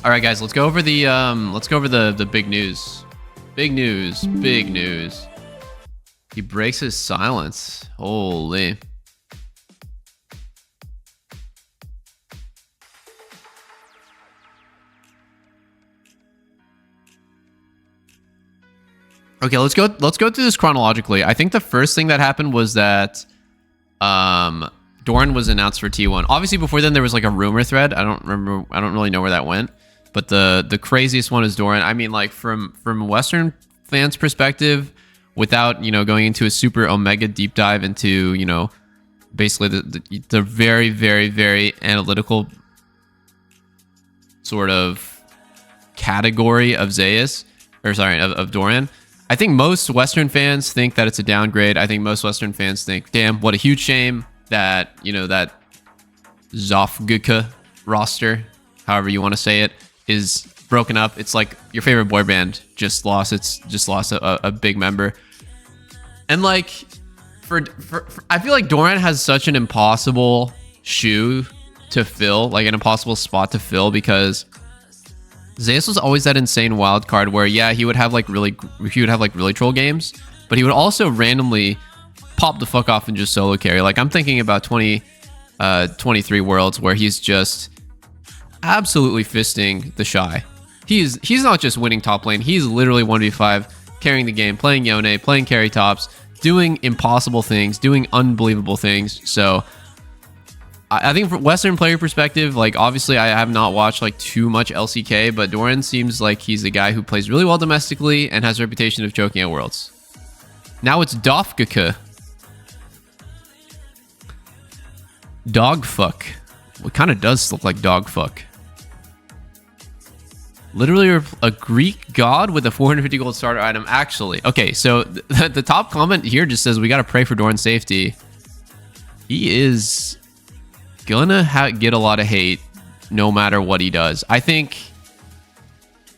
All right, guys, let's go over the big news. Big news. Big news. He breaks his silence. Holy. Okay, let's go through this chronologically. I think the first thing that happened was that Doran was announced for T1. Obviously, before then there was like a rumor thread. I don't really know where that went. But the craziest one is Doran. I mean, like from Western fans' perspective, without going into a super omega deep dive into basically the very very very analytical sort of category of Zeus, or sorry, of Doran. I think most Western fans think that it's a downgrade. I think most Western fans think, damn, what a huge shame that, that Zofguka roster, however you want to say it, is broken up. It's like your favorite boy band just lost a big member. And like for I feel like Doran has such an impossible shoe to fill, like an impossible spot to fill, because Zeus was always that insane wild card where, yeah, he would have like really troll games, but he would also randomly pop the fuck off and just solo carry. Like I'm thinking about 23 Worlds where he's just absolutely fisting the Shy. He's not just winning top lane, he's literally 1v5 carrying the game, playing Yone, playing carry tops, doing impossible things, doing unbelievable things. So I think from Western player perspective, like obviously I have not watched like too much LCK, but Doran seems like he's a guy who plays really well domestically and has a reputation of choking at Worlds. Now it's Dofgaka. Dogfuck. What kind of does look like dogfuck? Literally a Greek god with a 450 gold starter item. Actually, okay, so the top comment here just says we gotta pray for Doran's safety. He is gonna get a lot of hate no matter what he does. I think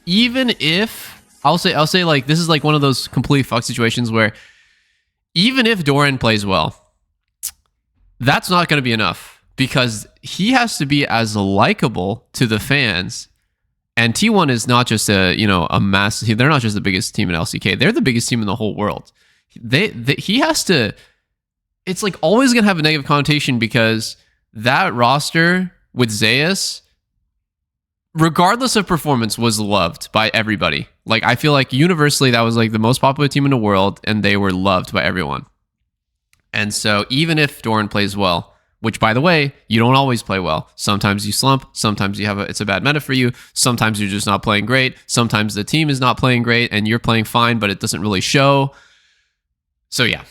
even if I'll say like this is like one of those complete fuck situations where even if Doran plays well, that's not going to be enough, because he has to be as likable to the fans. And T1 is not just a massive, they're not just the biggest team in LCK, they're the biggest team in the whole world. He has to, it's like always going to have a negative connotation, because that roster with Zeus, regardless of performance, was loved by everybody. Like I feel like universally that was like the most popular team in the world, and they were loved by everyone. And so even if Doran plays well, which by the way, you don't always play well. Sometimes you slump, sometimes you it's a bad meta for you, sometimes you're just not playing great, sometimes the team is not playing great and you're playing fine, but it doesn't really show. So yeah,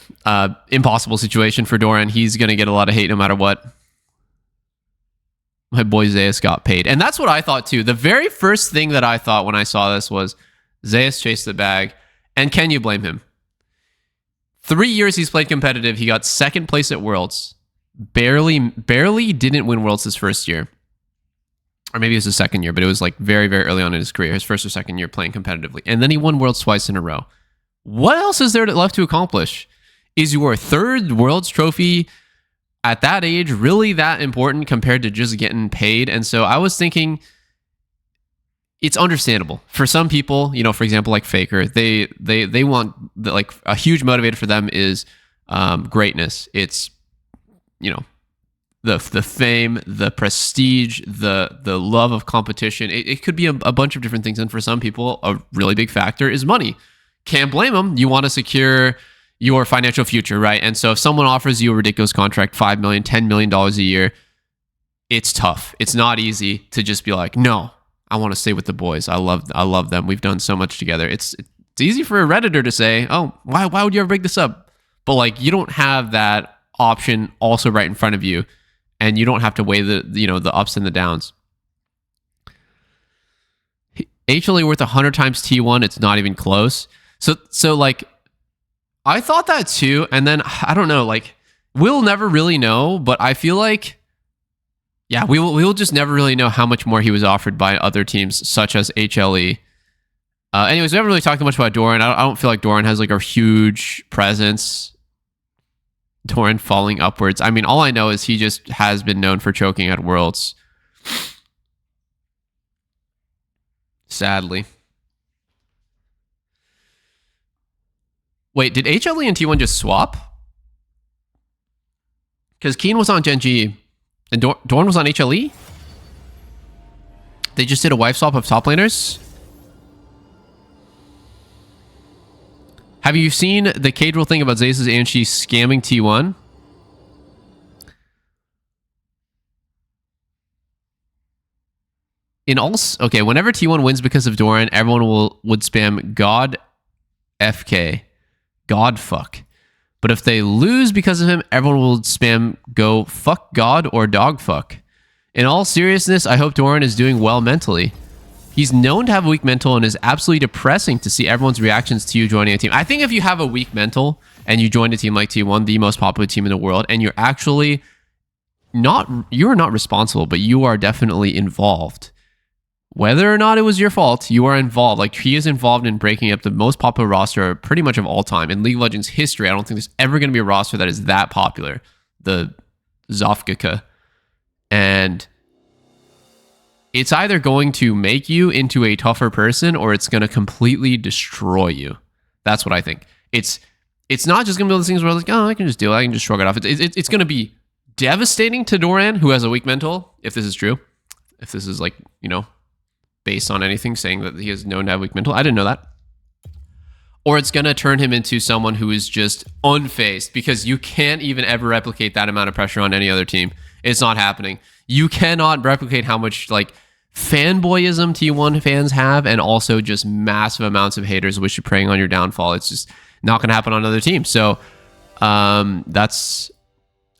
impossible situation for Doran. He's going to get a lot of hate no matter what. My boy Zeus got paid. And that's what I thought too. The very first thing that I thought when I saw this was Zeus chased the bag. And can you blame him? 3 years he's played competitive. He got second place at Worlds. Barely didn't win Worlds his first year. Or maybe it was his second year, but it was like very, very early on in his career. His first or second year playing competitively. And then he won Worlds twice in a row. What else is there left to accomplish? Is your third Worlds trophy at that age really that important compared to just getting paid? And so I was thinking, it's understandable for some people, for example, like Faker, they want like a huge motivator for them is greatness. It's the fame, the prestige, the love of competition. It could be a bunch of different things, and for some people a really big factor is money. Can't blame them. You want to secure your financial future, right? And so if someone offers you a ridiculous contract, $5 million, $10 million a year, it's tough. It's not easy to just be like, no, I want to stay with the boys. I love them. We've done so much together. It's easy for a Redditor to say, oh, why would you ever break this up? But like, you don't have that option also right in front of you, and you don't have to weigh the ups and the downs. HLA worth 100 times T1. It's not even close. So like, I thought that too, and then I don't know, like we'll never really know, but I feel like, yeah, we'll just never really know how much more he was offered by other teams such as HLE. Anyways, we haven't really talked much about Doran. I don't feel like Doran has like a huge presence. Doran falling upwards. I mean, all I know is he just has been known for choking at Worlds. sadly. Wait, did HLE and T1 just swap? Because Keen was on Gen G and Dorn was on HLE? They just did a wife swap of top laners? Have you seen the Cadril thing about Zeus and she scamming T1? Okay, whenever T1 wins because of Doran, everyone would spam God FK. God fuck. But if they lose because of him, everyone will spam go fuck God or dog fuck. In all seriousness, I hope Doran is doing well mentally. He's known to have a weak mental and is absolutely depressing to see everyone's reactions to you joining a team. I think if you have a weak mental and you join a team like T1, the most popular team in the world, and you're actually you're not responsible, but you are definitely involved. Whether or not it was your fault, you are involved. Like, he is involved in breaking up the most popular roster pretty much of all time. In League of Legends history, I don't think there's ever going to be a roster that is that popular. The Zofkika. And it's either going to make you into a tougher person or it's going to completely destroy you. That's what I think. It's not just going to be those things where like, oh, I can just deal. I can just shrug it off. It's going to be devastating to Doran, who has a weak mental, if this is true. If this is like, you know, based on anything saying that he is known to have weak mental. I didn't know that. Or it's going to turn him into someone who is just unfazed because you can't even ever replicate that amount of pressure on any other team. It's not happening. You cannot replicate how much like fanboyism T1 fans have and also just massive amounts of haters which are preying on your downfall. It's just not going to happen on another team. So that's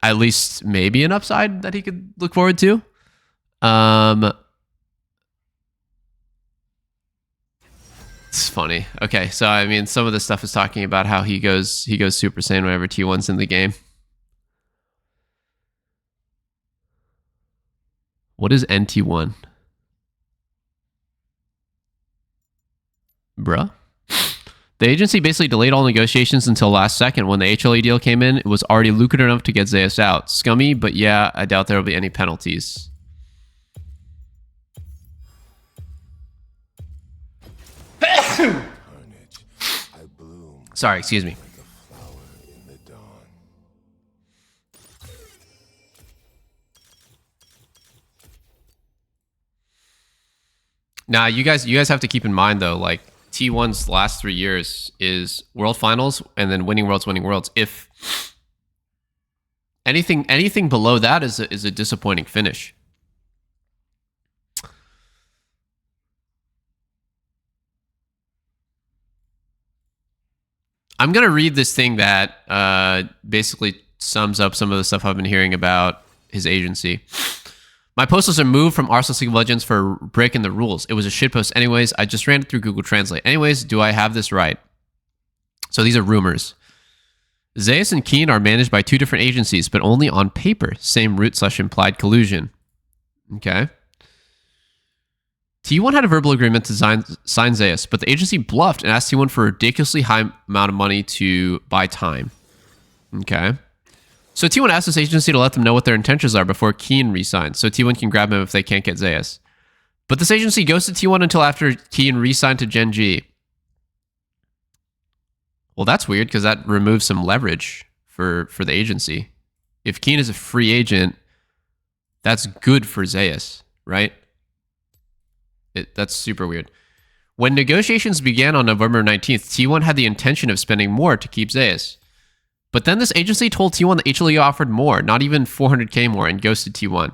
at least maybe an upside that he could look forward to. It's funny. Okay, so I mean, some of the stuff is talking about how he goes Super Saiyan whenever T1's in the game. What is NT1? Bruh? The agency basically delayed all negotiations until last second. When the HLE deal came in, it was already lucrative enough to get Zeus out. Scummy, but yeah, I doubt there will be any penalties. Sorry, excuse me. Now, you guys have to keep in mind though, like T1's last 3 years is World Finals and then winning Worlds. If anything below that is a disappointing finish. I'm going to read this thing that basically sums up some of the stuff I've been hearing about his agency. My post was removed from Arsenal's League of Legends for breaking the rules. It was a shitpost anyways. I just ran it through Google Translate. Anyways, do I have this right? So these are rumors. Zeus and Keen are managed by 2 different agencies, but only on paper. Same root/implied collusion. Okay. T1 had a verbal agreement to sign Zeus, but the agency bluffed and asked T1 for a ridiculously high amount of money to buy time. Okay. So T1 asked this agency to let them know what their intentions are before Keen resigns, so T1 can grab him if they can't get Zeus. But this agency ghosted T1 until after Keen re-signed to Gen G. Well, that's weird because that removes some leverage for the agency. If Keen is a free agent, that's good for Zeus, right? That's super weird. When negotiations began on November 19th, T1 had the intention of spending more to keep Zeus. But then this agency told T1 that HLE offered more, not even 400k more, and ghosted T1.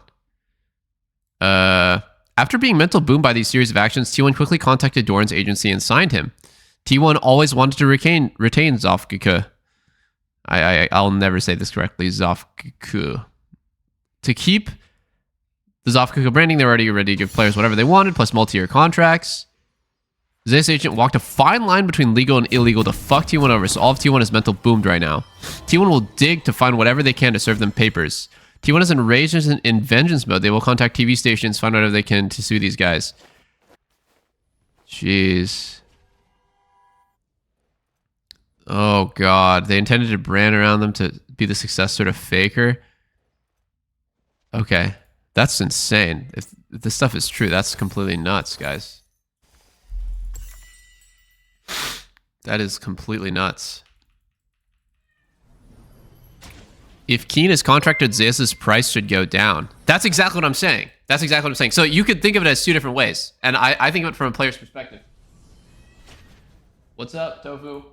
After being mental boomed by these series of actions, T1 quickly contacted Doran's agency and signed him. T1 always wanted to retain Zofkika. I'll never say this correctly. Zofkika. To keep the Zofkika branding, they're already ready to give players whatever they wanted, plus multi-year contracts. Zeus agent walked a fine line between legal and illegal to fuck T1 over, so all of T1 is mental boomed right now. T1 will dig to find whatever they can to serve them papers. T1 is enraged and in vengeance mode. They will contact TV stations, find whatever they can to sue these guys. Jeez. Oh, God. They intended to brand around them to be the successor to Faker. Okay. That's insane. If this stuff is true, that's completely nuts, guys. That is completely nuts. If Keen is contracted, Zeus's price should go down. That's exactly what I'm saying. That's exactly what I'm saying. So you could think of it as two different ways. And I think of it from a player's perspective. What's up, Tofu?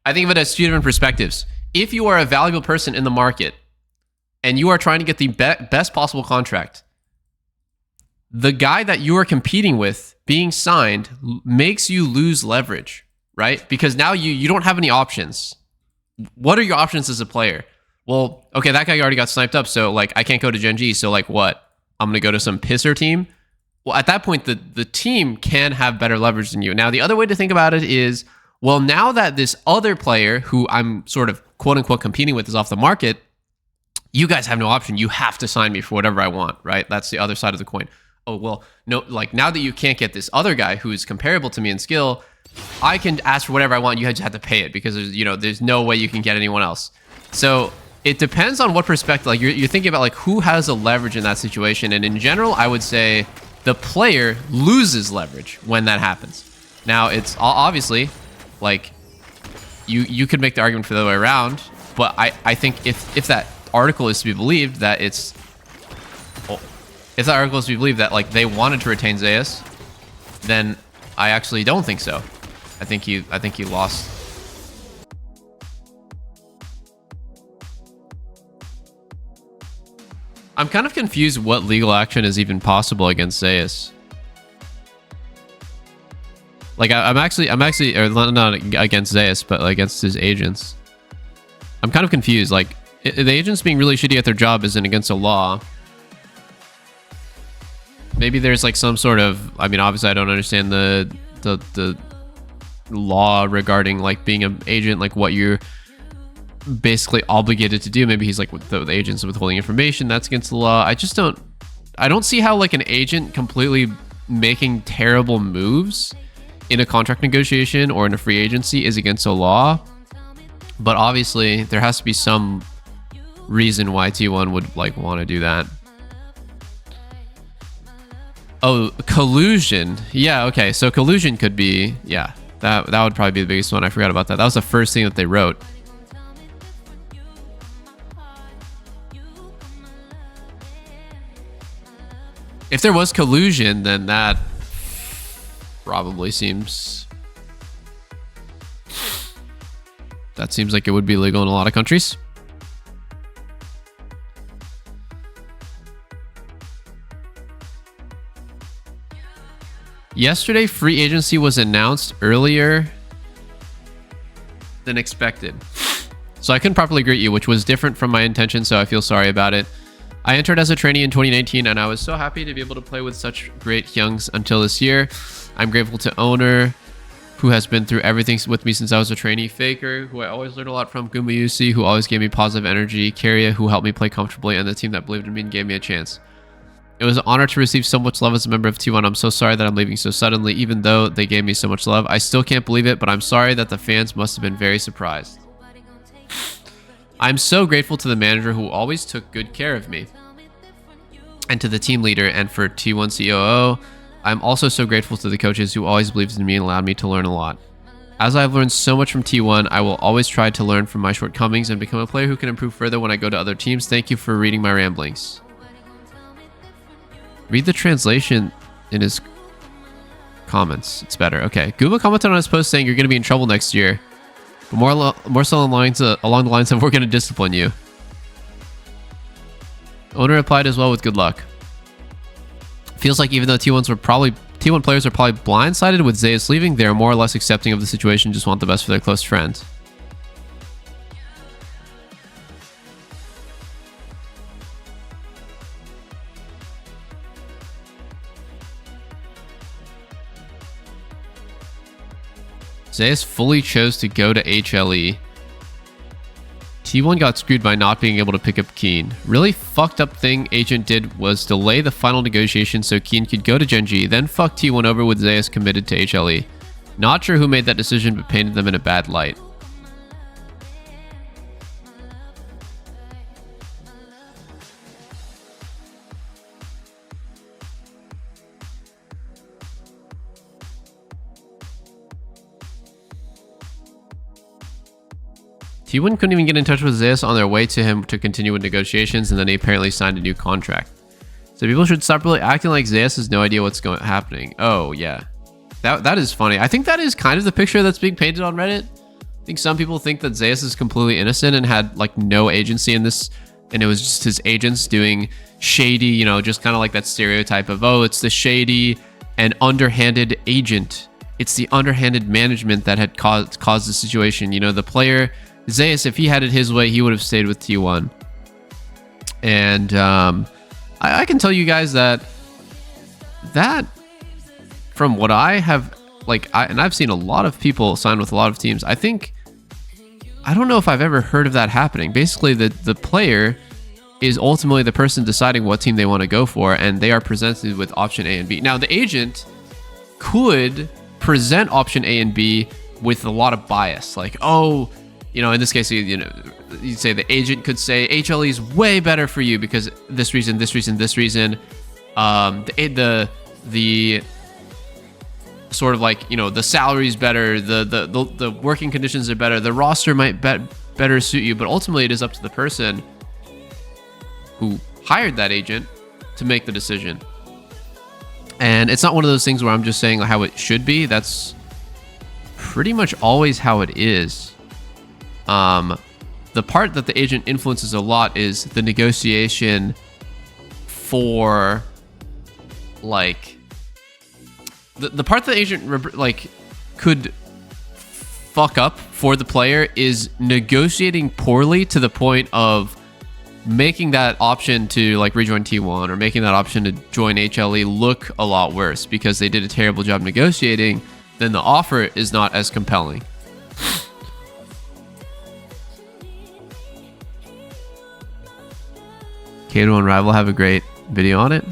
I think of it as two different perspectives. If you are a valuable person in the market and you are trying to get the best possible contract, the guy that you are competing with being signed makes you lose leverage, right? Because now you don't have any options. What are your options as a player? Well, okay, that guy already got sniped up, so like I can't go to Gen G, so like what? I'm gonna go to some pisser team? Well, at that point, the team can have better leverage than you. Now, the other way to think about it is, well, now that this other player who I'm sort of quote unquote competing with is off the market, you guys have no option. You have to sign me for whatever I want, right? That's the other side of the coin. Oh, well, no, like now that you can't get this other guy who is comparable to me in skill, I can ask for whatever I want. You just have to pay it because there's no way you can get anyone else. So it depends on what perspective. Like you're thinking about like who has the leverage in that situation. And in general, I would say the player loses leverage when that happens. Now it's obviously like you could make the argument for the other way around, but I think if that article is to be believed that it's if that article is to be believed that like they wanted to retain Zeus, then I actually don't think so. I think he lost. I'm kind of confused what legal action is even possible against Zeus. Like I'm actually, or not against Zeus, but against his agents. I'm kind of confused. Like the agents being really shitty at their job isn't against the law. Maybe there's like some sort of, I mean, obviously I don't understand the law regarding like being an agent, like what you're basically obligated to do. Maybe he's like with the agents withholding information, that's against the law. I don't see how like an agent completely making terrible moves in a contract negotiation or in a free agency is against the law. But obviously there has to be some reason why T1 would like want to do that. Oh, collusion. Yeah, okay. So collusion could be, yeah, that would probably be the biggest one. I forgot about that. That was the first thing that they wrote. If there was collusion, then that probably seems like it would be legal in a lot of countries. Yesterday, free agency was announced earlier than expected. So I couldn't properly greet you, which was different from my intention, so I feel sorry about it. I entered as a trainee in 2019, and I was so happy to be able to play with such great youngs until this year. I'm grateful to Owner, who has been through everything with me since I was a trainee, Faker, who I always learned a lot from, Gumayusi, who always gave me positive energy, Carrier, who helped me play comfortably, and the team that believed in me and gave me a chance. It was an honor to receive so much love as a member of T1. I'm so sorry that I'm leaving so suddenly, even though they gave me so much love. I still can't believe it, but I'm sorry that the fans must have been very surprised. I'm so grateful to the manager who always took good care of me, and to the team leader, and for T1 COO. I'm also so grateful to the coaches who always believed in me and allowed me to learn a lot. As I've learned so much from T1, I will always try to learn from my shortcomings and become a player who can improve further when I go to other teams. Thank you for reading my ramblings. Read the translation in his comments. It's better. Okay. Guma commented on his post saying you're going to be in trouble next year, but more so along the lines of we're going to discipline you. Owner replied as well with good luck. Feels like even though T1 players are probably blindsided with Zeus leaving, they are more or less accepting of the situation, just want the best for their close friends. Zeus fully chose to go to HLE. T1 got screwed by not being able to pick up Keen. Really fucked up thing Agent did was delay the final negotiation so Keen could go to Gen G, then fuck T1 over with Zeus committed to HLE. Not sure who made that decision, but painted them in a bad light. T1 couldn't even get in touch with Zeus on their way to him to continue with negotiations, and then he apparently signed a new contract. So people should stop really acting like Zeus has no idea what's happening. Oh, yeah. That is funny. I think that is kind of the picture that's being painted on Reddit. I think some people think that Zeus is completely innocent and had like no agency in this, and it was just his agents doing shady, you know, just kind of like that stereotype of, oh, it's the shady and underhanded agent. It's the underhanded management that had caused the situation. You know, the player, Zeus, if he had it his way, he would have stayed with T1. And I can tell you guys that from what I have, like, and I've seen a lot of people sign with a lot of teams. I don't know if I've ever heard of that happening. Basically, the player is ultimately the person deciding what team they want to go for, and they are presented with option A and B. Now, the agent could present option A and B with a lot of bias, like, oh, you know, in this case, you know, you'd say the agent could say HLE is way better for you because this reason, this reason, this reason. The sort of like, you know, the salary's better, the working conditions are better, the roster might better suit you, but ultimately it is up to the person who hired that agent to make the decision. And it's not one of those things where I'm just saying how it should be. That's pretty much always how it is. The part that the agent influences a lot is the negotiation for, like, the part that the agent like could fuck up for the player is negotiating poorly to the point of making that option to like rejoin T1 or making that option to join HLE look a lot worse because they did a terrible job negotiating. Then the offer is not as compelling. Kato and Rival have a great video on it.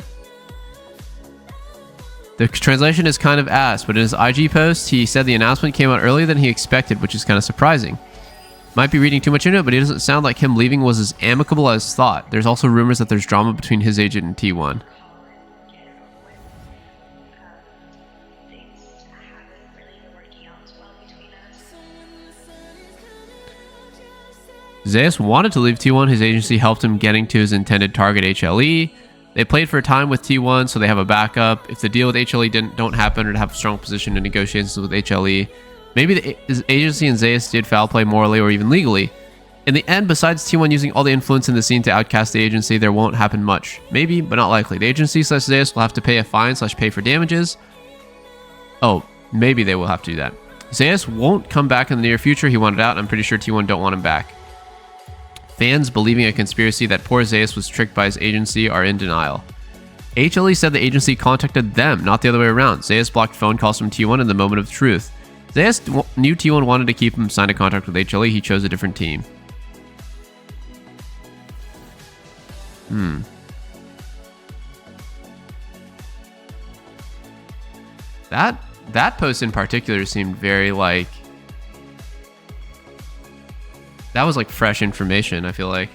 The translation is kind of ass, but in his IG post, he said the announcement came out earlier than he expected, which is kind of surprising. Might be reading too much into it, but it doesn't sound like him leaving was as amicable as thought. There's also rumors that there's drama between his agent and T1. Zeus wanted to leave T1. His agency helped him getting to his intended target, HLE. They played for a time with T1, so they have a backup. If the deal with HLE don't happen or to have a strong position in negotiations with HLE, maybe his agency and Zeus did foul play morally or even legally. In the end, besides T1 using all the influence in the scene to outcast the agency, there won't happen much. Maybe, but not likely. The agency / Zeus will have to pay a fine / pay for damages. Oh, maybe they will have to do that. Zeus won't come back in the near future. He wanted out, and I'm pretty sure T1 don't want him back. Fans believing a conspiracy that poor Zeus was tricked by his agency are in denial. HLE said the agency contacted them, not the other way around. Zeus blocked phone calls from T1 in the moment of truth. Zeus knew T1 wanted to keep him, signed a contract with HLE. He chose a different team. That post in particular seemed very like... That was like fresh information, I feel like.